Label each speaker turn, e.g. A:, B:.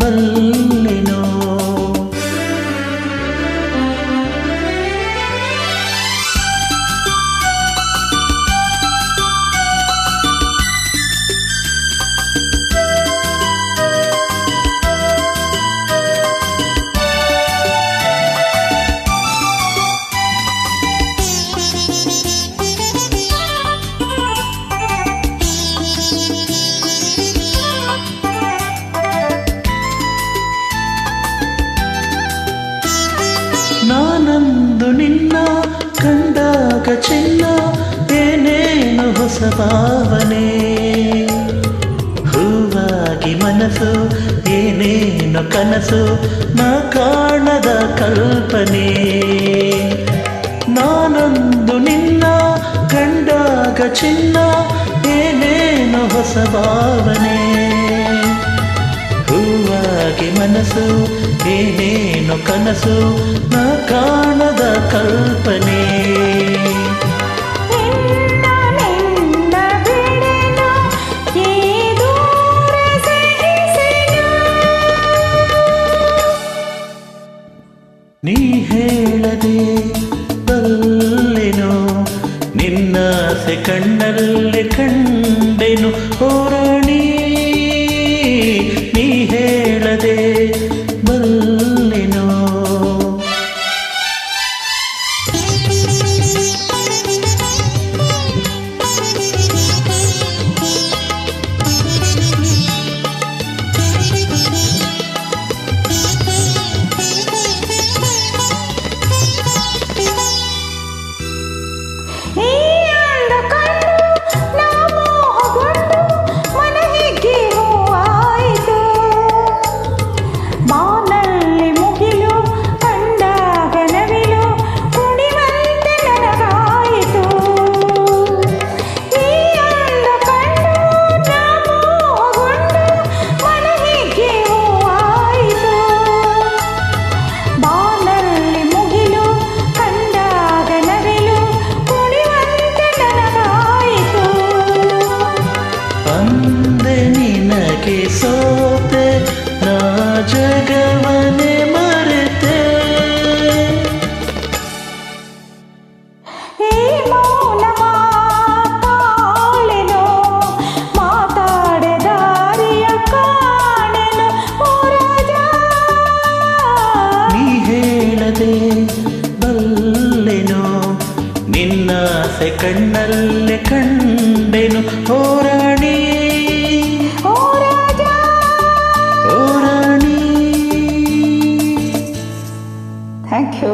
A: ಬಲ್ಲೆನೋ. ನಾನಂದು ನಿನ್ನ ಕಂಡಾಗ ಚಿನ್ನ ಏನೇನು ಹೊಸ ಭಾವನೆ, ಹೂವಾಗಿ ಮನಸ್ಸು ಏನೇನು ಕನಸು ನಾ ಕಾಣದ ಕಲ್ಪನೆ. ನಾನಂದು ನಿನ್ನ ಕಂಡಾಗ ಚಿನ್ನ ಏನೇನು ಹೊಸ ಭಾವನೆ, ಹೂವಾಗಿ ಮನಸ್ಸು ಏನೇನು ಕನಸು ನಾ ಕಾಣದ ಕಲ್ಪನೆ. ನೀ ಹೇಳದೆ ಬಲ್ಲೆನೋ, ನಿನ್ನಾಸೆ ಕಣ್ಣಲ್ಲಿ ಕಂಡೆನು ಹೋರಾಣಿ. ನೀ ಹೇಳದೆ ಬಲ್ಲೆನೋ. ಅಂದೆ ನಿನಗೆ ಸೋತೆ ನಾ ಜಗವನೆ ಮರೆತೆ. ನೀ ಹೇಳದೆ ಬಲ್ಲೆನೋ, ನಿನ್ನಾಸೆ ಕಣ್ಣಲ್ಲೇ ಕಂಡೆನು ಹೋರಾಣಿ.
B: Thank you.